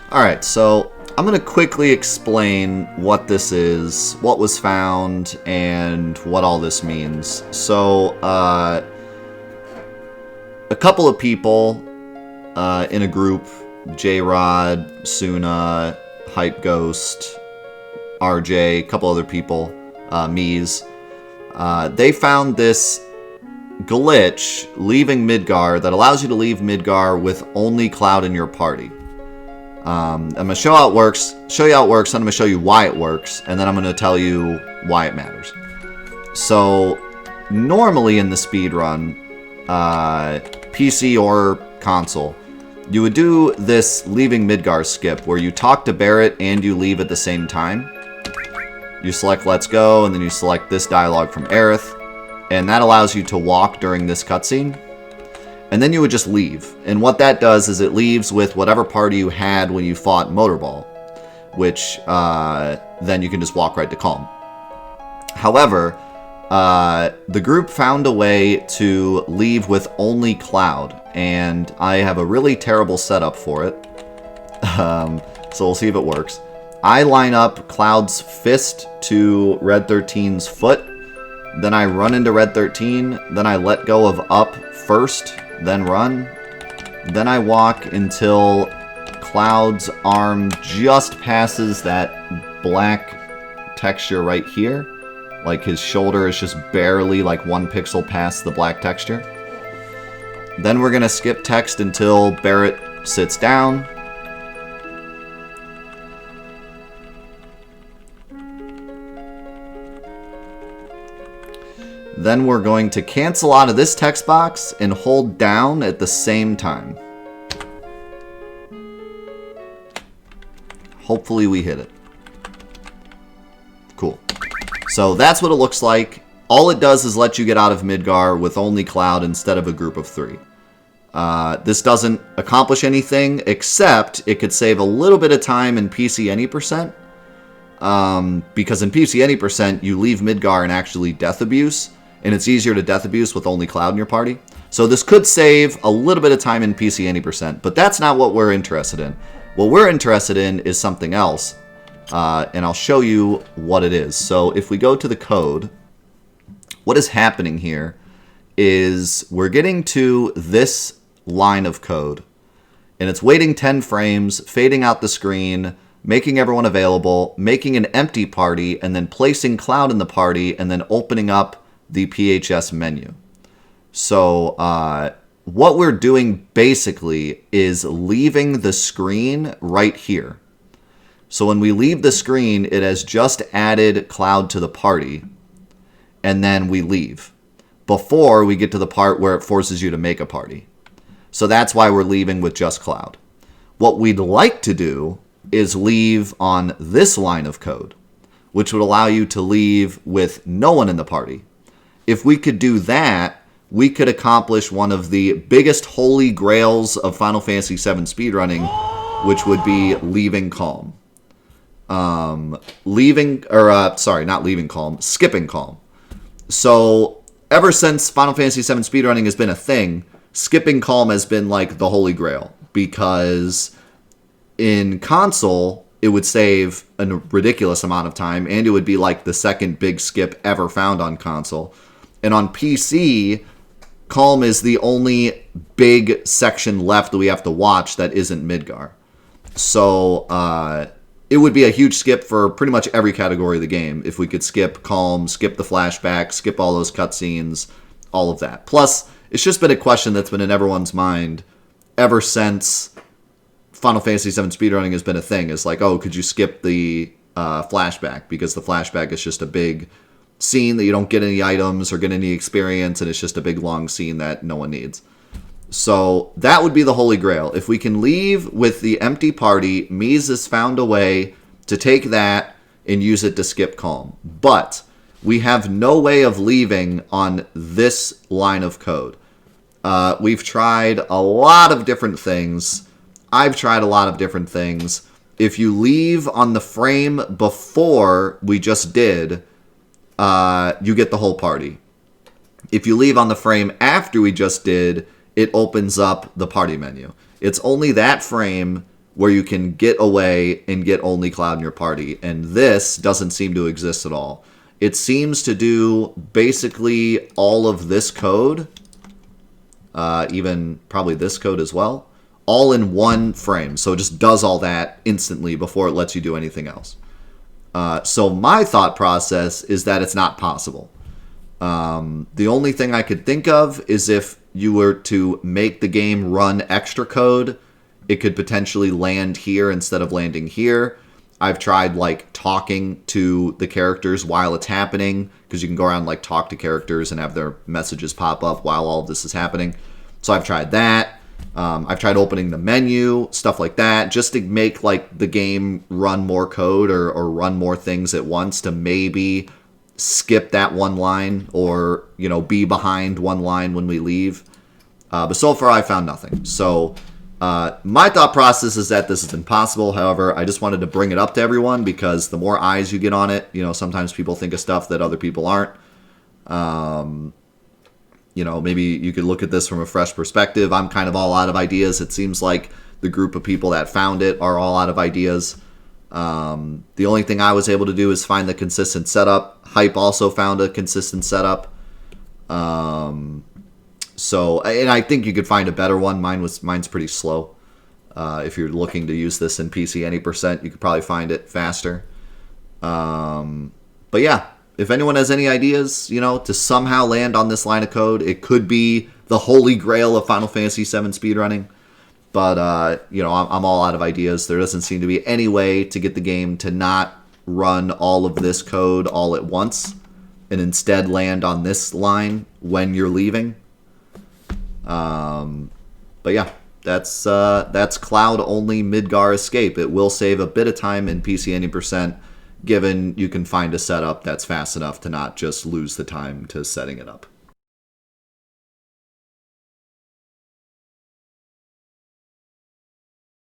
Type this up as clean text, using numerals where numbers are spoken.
Alright, so I'm going to quickly explain what this is, what was found, and what all this means. So, a couple of people in a group, J-Rod, Suna, Hype Ghost, RJ, a couple other people, Mies, they found this glitch leaving Midgar that allows you to leave Midgar with only Cloud in your party. I'm going to show you how it works, then I'm going to show you why it works, and then I'm going to tell you why it matters. So, normally in the speedrun, PC or console, you would do this leaving Midgar skip, where you talk to Barrett and you leave at the same time. You select Let's Go, and then you select this dialogue from Aerith, and that allows you to walk during this cutscene. And then you would just leave. And what that does is it leaves with whatever party you had when you fought Motorball, which then you can just walk right to Calm. However, the group found a way to leave with only Cloud, and I have a really terrible setup for it. So we'll see if it works. I line up Cloud's fist to Red 13's foot, then I run into Red 13, then I let go of up first, then run, then I walk until Cloud's arm just passes that black texture right here. Like his shoulder is just barely like 1 pixel past the black texture. Then we're going to skip text until Barrett sits down. Then we're going to cancel out of this text box and hold down at the same time. Hopefully we hit it. Cool. So that's what it looks like. All it does is let you get out of Midgar with only Cloud instead of a group of 3. This doesn't accomplish anything, except it could save a little bit of time in PC any percent. Because in PC any percent, you leave Midgar and actually death abuse. And it's easier to death abuse with only Cloud in your party. So this could save a little bit of time in PC any percent, but that's not what we're interested in. What we're interested in is something else, and I'll show you what it is. So if we go to the code, what is happening here is we're getting to this line of code, and it's waiting 10 frames, fading out the screen, making everyone available, making an empty party, and then placing Cloud in the party, and then opening up the PHS menu. So what we're doing basically is leaving the screen right here. So when we leave the screen, it has just added Cloud to the party, and then we leave before we get to the part where it forces you to make a party. So that's why we're leaving with just Cloud. What we'd like to do is leave on this line of code, which would allow you to leave with no one in the party. If we could do that, we could accomplish one of the biggest holy grails of Final Fantasy VII speedrunning, which would be leaving Calm. Skipping Calm. So, ever since Final Fantasy VII speedrunning has been a thing, skipping Calm has been like the holy grail, because in console, it would save a ridiculous amount of time, and it would be like the second big skip ever found on console. And on PC, Calm is the only big section left that we have to watch that isn't Midgar. So it would be a huge skip for pretty much every category of the game if we could skip Calm, skip the flashback, skip all those cutscenes, all of that. Plus, it's just been a question that's been in everyone's mind ever since Final Fantasy VII speedrunning has been a thing. It's like, oh, could you skip the flashback? Because the flashback is just a big scene that you don't get any items or get any experience, and it's just a big long scene that no one needs. So that would be the holy grail. If we can leave with the empty party, Mies has found a way to take that and use it to skip Calm. But we have no way of leaving on this line of code. We've tried a lot of different things. I've tried a lot of different things. If you leave on the frame before we just did, you get the whole party. If you leave on the frame after we just did, it opens up the party menu. It's only that frame where you can get away and get only Cloud in your party. And this doesn't seem to exist at all. It seems to do basically all of this code, even probably this code as well, all in one frame. So it just does all that instantly before it lets you do anything else. So my thought process is that it's not possible. The only thing I could think of is if you were to make the game run extra code, it could potentially land here instead of landing here. I've tried like talking to the characters while it's happening, because you can go around like talk to characters and have their messages pop up while all of this is happening. So I've tried that. I've tried opening the menu, stuff like that, just to make like the game run more code or run more things at once to maybe skip that one line or, you know, be behind one line when we leave. But so far I found nothing. So my thought process is that this is impossible. However, I just wanted to bring it up to everyone because the more eyes you get on it, you know, sometimes people think of stuff that other people aren't. You know, maybe you could look at this from a fresh perspective. I'm kind of all out of ideas. It seems like the group of people that found it are all out of ideas. The only thing I was able to do is find the consistent setup. Hype also found a consistent setup. So, and I think you could find a better one. Mine's pretty slow. If you're looking to use this in PC any percent, you could probably find it faster. But yeah, if anyone has any ideas, you know, to somehow land on this line of code, it could be the holy grail of Final Fantasy VII speedrunning. But, you know, I'm all out of ideas. There doesn't seem to be any way to get the game to not run all of this code all at once and instead land on this line when you're leaving. But yeah, that's cloud-only Midgar Escape. It will save a bit of time in PC any percent, given you can find a setup that's fast enough to not just lose the time to setting it up.